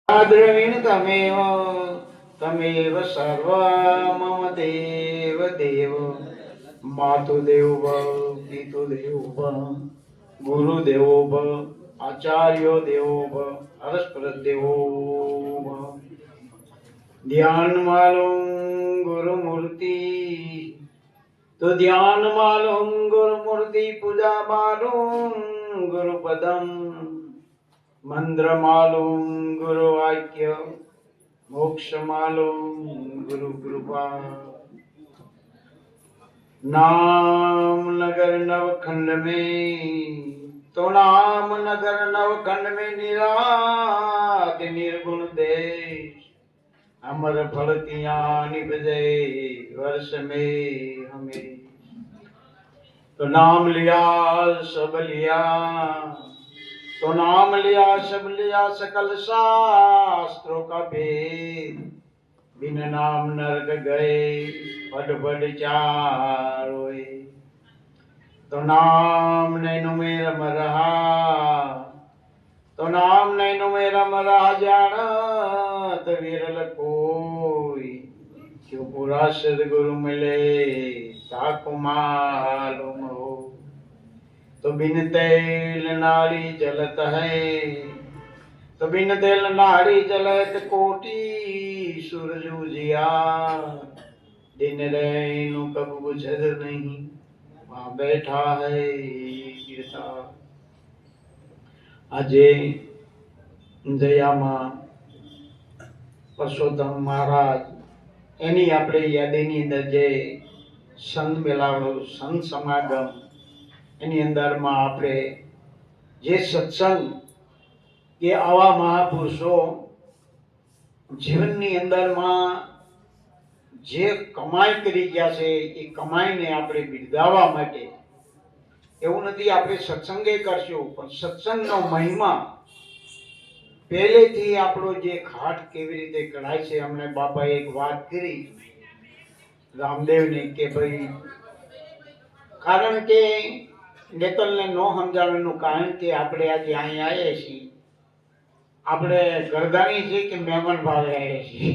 द्रवीण तमेव तमेव सर्व मम देव देव मातुदेव भव पितुदेव भव गुरुदेवो भव आचार्यो देवो भव परस्पर देवो भव। ध्यान मालूम गुरु मूर्ति तो ध्यान मालूम गुरु मूर्ति पूजा मालूम गुरु पदम मंत्र मालूम गुरु वाक्य मोक्ष मालूम गुरु कृपा। नाम नगर नवखंड में तो नाम नगर नवखंड में निरात निर्गुण देश अमर फलतियां निभजे वर्ष में हमें। तो नाम लिया सब लिया तो नाम लिया सब लिया सकल शास्त्रों का भेद बिन नाम नरक गए पट पट चारोए। तो नाम नैनो में रम रहा तो नाम नैनो में रम रहा जानत विरल कोई क्यों पूरा सदगुरु मिले ताको मालूम हो। तो बिन तेल नारी जलत है तो बिन तेल नारी जलत कोटि सूरज उजिया दिन रैनु कब बुझद नहीं वहाँ बैठा है गिरता। આજે જયામાં પરસોત્તમ મહારાજ એની આપણે યાદીની અંદર જે સંત મેળાવડો સંત સમાગમ એની અંદરમાં આપણે જે સત્સંગ કે આવા મહાપુરુષો જીવનની અંદરમાં જે કમાઈ કરી ગયા છે એ કમાઈને આપણે બિરદાવવા માટે એવું નથી આપણે સત્સંગે કરશું પણ સત્સંગનો મહિમા પહેલેથી આપણો જે ઘાટ કેવી રીતે કઢાય છે અમને બાપાએ એક વાત કરી રામદેવની કે ભાઈ કારણ કે નેતલને ન સમજાવવાનું કારણ કે આપણે આજે અહીં આવ્યા છીએ આપણે ગરદાની છે કે મહેમાન ભાવે આવ્યા છીએ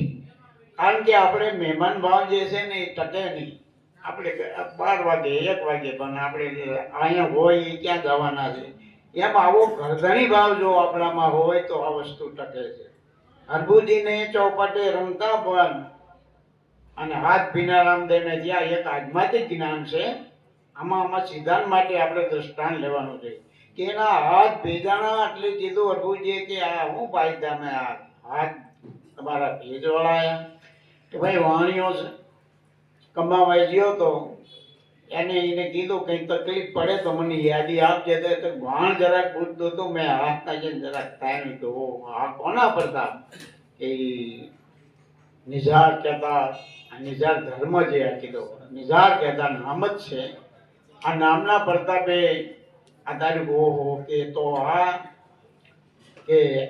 કારણ કે આપણે મહેમાન ભાવ જે છે ને એ ટકે નહીં આપણે 12 વાગે 1 વાગે પણ આપણે અહીંયા હોય એ ક્યાં જવાના છે એમ આવો ગરદાની ભાવ જો આપણામાં હોય તો આ વસ્તુ ટકે છે। હરભુજીને ચોપાટે રમતા પણ અને હાથ ભીના રામદેવને જ્યાં એક આધ્યાત્મિક જ્ઞાન છે આમાં સિદ્ધાંત માટે આપણે દ્રષ્ટાંત લેવાનું છે કે એના હાથ ભેજાણા એટલે કીધું હરભુજીએ કે આ હું ભાઈ તમે આ હાથ તમારા ભેજવાળા કે ભાઈ વાણીઓ છે કમાવાઈ ગયો તો એને કીધું કંઈ તકલીફ પડે તો મને યાદી આપજે તો વાણ જરાક પૂછતો તો મેં હાથના જઈને જરાક થાય તો આ કોના પ્રતાપ કે નિઝાર કહેતા નિઝાર ધર્મ જે કીધો નિઝાર કહેતા નામ જ છે આ નામના પ્રતાપે આ તારીખ ઓહો કે તો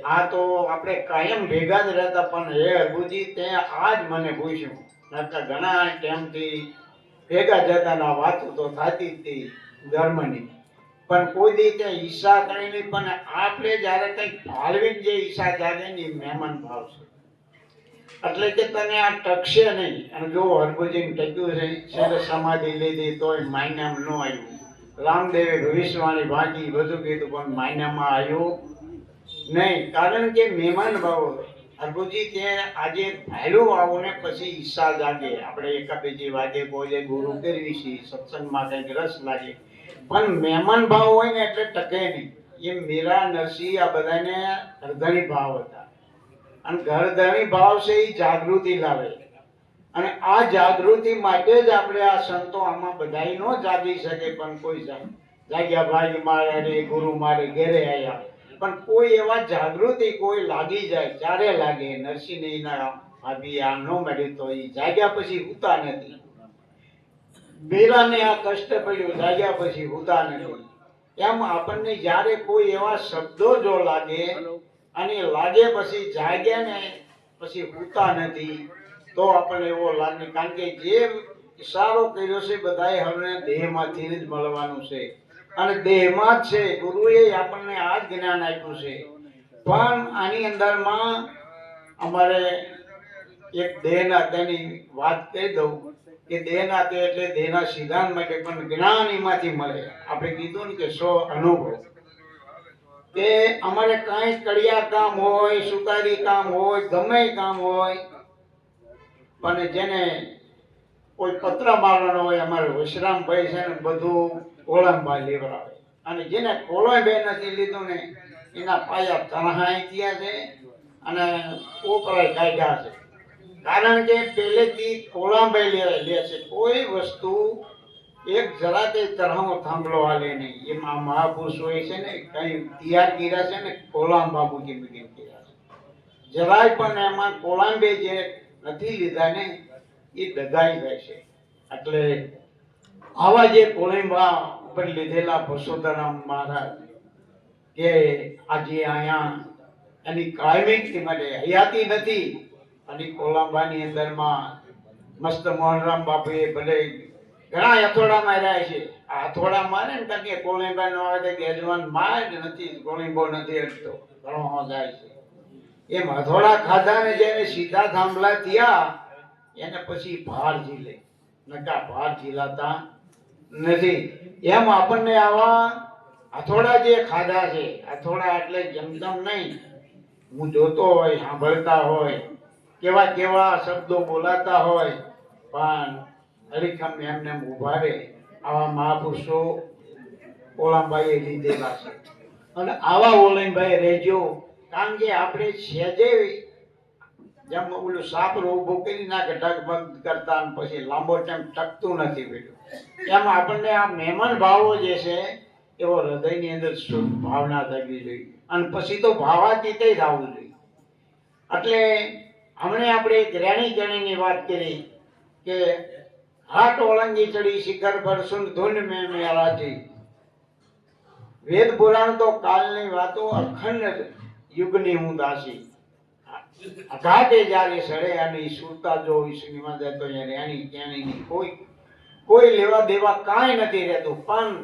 આ તો આપણે કાયમ ભેગા જ રહેતા પણ હે હરભુજી તે આજ મને પૂછ્યું નકર ઘણા ટાઈમથી ભેગા જતા ના વાતો તો થતી હતી ધર્મની પણ કોઈ દી ત્યાં ઈચ્છા કરી નહીં પણ આપણે જ્યારે કંઈક ભાળવીને જે ઈચ્છા જાગે ને મહેમાન ભાવ છે એટલે કે તને આ ટકશે નહીં। અને જો હરભુજીને ટક્યું છે છેલ્લે સમાધિ લીધી તોય માયનામાં ન આવ્યું રામદેવે ભવિષ્યવાણી ભાગી બધું કીધું પણ માયનામાં આવ્યું નહીં કારણ કે મહેમાન ભાવ હરભુજી તે આજે ભાયલું આવો ને પછી ઈચ્છા જાગે આપણે એકાબીજી વાગે બોલે ગુરુ કરવી છે સત્સંગમાં કંઈક રસ લાગે પણ મહેમાન ભાવ હોય ને એટલે ટકે નહીં એ મીરા નરસિંહ આ બધાને ઘરધણી ભાવ હતા અને ઘરધણી ભાવ છે એ જાગૃતિ લાવે અને આ જાગૃતિ માટે જ આપણે આ સંતો આમાં બધાય ન જાગી શકે પણ કોઈ જાગ્યા ભાઈ મારે ગુરુ મારે ઘેરે આવ્યા પણ કોઈ એવા જાગૃતિ કોઈ લાગી જાય ત્યારે લાગે નરસિંહ ભાભી આ ન મળ્યું તો એ જાગ્યા પછી હુતા નથી બેરાને આ કષ્ટ પડ્યું જાગ્યા પછી હુતા નથી એમ આપણને જ્યારે કોઈ એવા શબ્દો જો લાગે અને લાગે પછી જાગ્યા ને પછી હુતા નથી તો આપણને એવો લાગે કારણ કે જે ઈશારો કર્યો છે બધાએ હવે દેહમાંથી જ મળવાનું છે અને દેહમાં જ છે ગુરુએ આપણને આ જ જ્ઞાન આપ્યું છે પણ આની અંદરમાં અમારે એક દેહનાથની વાત કહી દઉં કે દેહનાથ એટલે દેહના સિદ્ધાંત માટે પણ જ્ઞાન એમાંથી મળે. આપણે કીધું ને કે 100 અનુભવ. કે અમારે કાંઈ કડિયા કામ હોય, સુતારી કામ હોય, ગમે કામ હોય, પણ જેને કોઈ પત્ર મારવાનો હોય, અમારે વશરામભાઈ છે ને બધું કોલમભાઈ લેવડાવે. અને જેને કોલમભાઈ નથી લીધું ને એના પાયા તરહાઈ થયા છે અને કોપરાય કાઢ્યા છે. કારણ કે પહેલેથી કોલમભાઈ લે છે. કોઈ વસ્તુ એક જરા તે તરહો થાંભલો હાલે નહીં. એમાં મહાપુરુષો છે ને કઈ તૈયાર કર્યા છે ને કોલામ બાબુજી મીટિંગ કર્યા છે. જરાય પણ એમાં કોલાંબે જે નથી લીધા ને એ દગાઈ જાય છે. એટલે આવા જે કોળંબા ઉપર લીધેલા પરસોત્તમ મહારાજ કે આજે અહીંયા એની કાયમિક માટે હયાતી નથી. અને કોલંબાની અંદરમાં મસ્ત મોહનરામ બાપુએ ભલે ઘણા હથોડા માર્યા છે. આ હથોડા મારે ને કારણ કે કોલંબા નો આવે કે યજમાન માર નથી, કોલંબો નથી હટતો, ઘણો જાય છે. એમ હથોડા ખાધા ને જેને સીધા થાંભલા થયા એને પછી ભાર ઝીલે, નકા ભાર ઝીલાતા નથી. એમ આપણને આવા હથોડા જે ખાધા છે, હથોડા એટલે જમદમ નહીં, હું જોતો હોય, સાંભળતા હોય, કેવા કેવા શબ્દો બોલાતા હોય, પણ અડીખમ એમને ઉભા રહે આવા મહાપુરુષો ઓલામભાઈએ લીધેલા છે. અને આવા ઓલામભાઈ રહેજો. કારણ કે આપણે સહેજે જેમ ઓલું સાપરો ઊભો કરી નાખે ઢગભગ કરતા પછી લાંબો ટાઈમ ટકતું નથી બેઠું, એમ આપણને આ મહેમાન ભાવો જે છે એવો હૃદયની અંદર શુદ્ધ ભાવના થવી જોઈએ. અને પછી તો ભાવાતીત જ આવવું જોઈએ. એટલે હમણે આપણે એક રેણી જણીની વાત કરી કે હાટ ઓળંગી ચડી શિખર પર સુન ધૂન મેં મેરાજી. વેદ પુરાણ તો કાલની વાતો, અખંડ યુગની હું દાસી. ઘાટે જ્યારે સડે અને સુરતા જો વિષ્ણુમાં જાય તો રેણી કેણીની કોઈ લેવા દેવા કાંઈ નથી રહેતું. પણ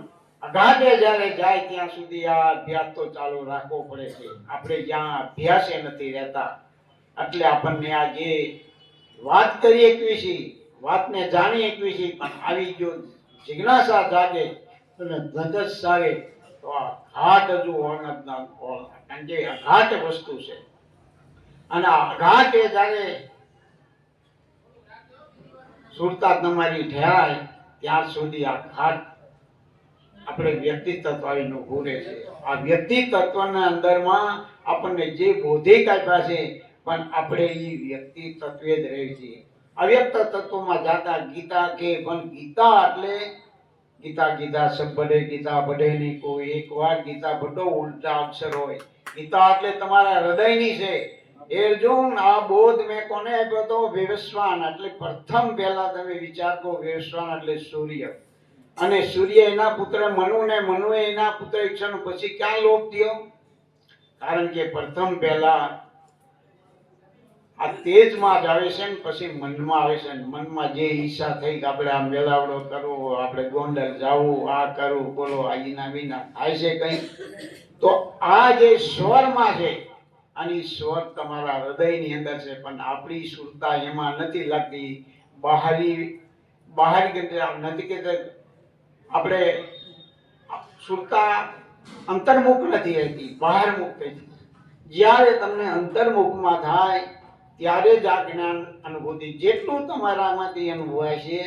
અઘાટે જ્યારે જાય ત્યાં સુધી આ અભ્યાસ તો ચાલુ રાખવો પડે છે. આપણે જ્યાં અભ્યાસે નથી રહેતા. એટલે આપણને આ જે વાત કરી એકવીસી, વાતને જાણી એકવીસી, પણ આવી જો જિજ્ઞાસા જાગે અને ધગસ સારે તો આ ઘાટ હજુ ઓળંગના કારણ કે અઘાટ વસ્તુ છે. અને અઘાટ એ જ્યારે સુરતા તમારી ઠેરાય ત્યાર સુધી આ ઘાટ આપણે વ્યક્તિત્વ આવીને ઘૂરે છે. આ વ્યક્તિત્વના અંદરમાં આપણને જે બોધી કાપ્યા છે પણ આપણે એ વ્યક્તિ તત્વે જ રહે છે. અવ્યક્ત તત્વમાં જાતા ગીતા કે પણ ગીતા એટલે ગીતા સબ બડે ગીતા બડે નહીં કોઈ. એક વાર ગીતા બડો ઉલટા અક્ષર હોય. ગીતા એટલે તમારા હૃદયની છે. અર્જુન આ બોધ મેં કોને આપ્યો તો? વિવસ્વાન. એટલે પ્રથમ પહેલા તમે વિચાર કરો, વિવસ્વાન એટલે સૂર્ય, અને સૂર્ય એના પુત્ર મનુ, ને મનુએ એના પુત્ર ઈક્ષણ. પછી ક્યાં લોપ થયો? કારણ કે પ્રથમ પહેલા આ તેજમાં જ આવે છે ને પછી મનમાં આવે છે. મનમાં જે ઈચ્છા થઈ કે આપણે આ મેળાવડો કરવો, આપણે ગોંડલ જવું, આ કરવું, બોલો આઈના વિના થાય છે કઈ? તો આ જે સ્વરમાં છે, અને સ્વર તમારા હૃદયની અંદર છે, પણ આપણી સુરતા એમાં નથી લાગતી. બહારી નથી કે આપણે સુરતા અંતર્મુખ નથી રહેતી, બહારમુખ થઈ. જ્યારે તમને અંતર્મુખમાં થાય ત્યારે જ આ જ્ઞાન અનુભૂતિ જેટલું તમારામાંથી અનુભવાય છે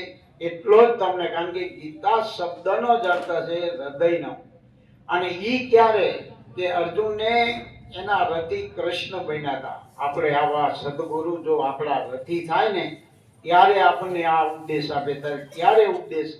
એટલો જ તમને. કારણ કે ગીતા શબ્દનો જ અર્થ છે હૃદયનો. અને ઈ ક્યારે કે અર્જુનને એના રથી કૃષ્ણ બન્યા હતા. આપણે આવા સદગુરુ જો આપણા રથી થાય ને ત્યારે આપણને આ ઉપદેશ આપે. ત્યારે ઉપદેશ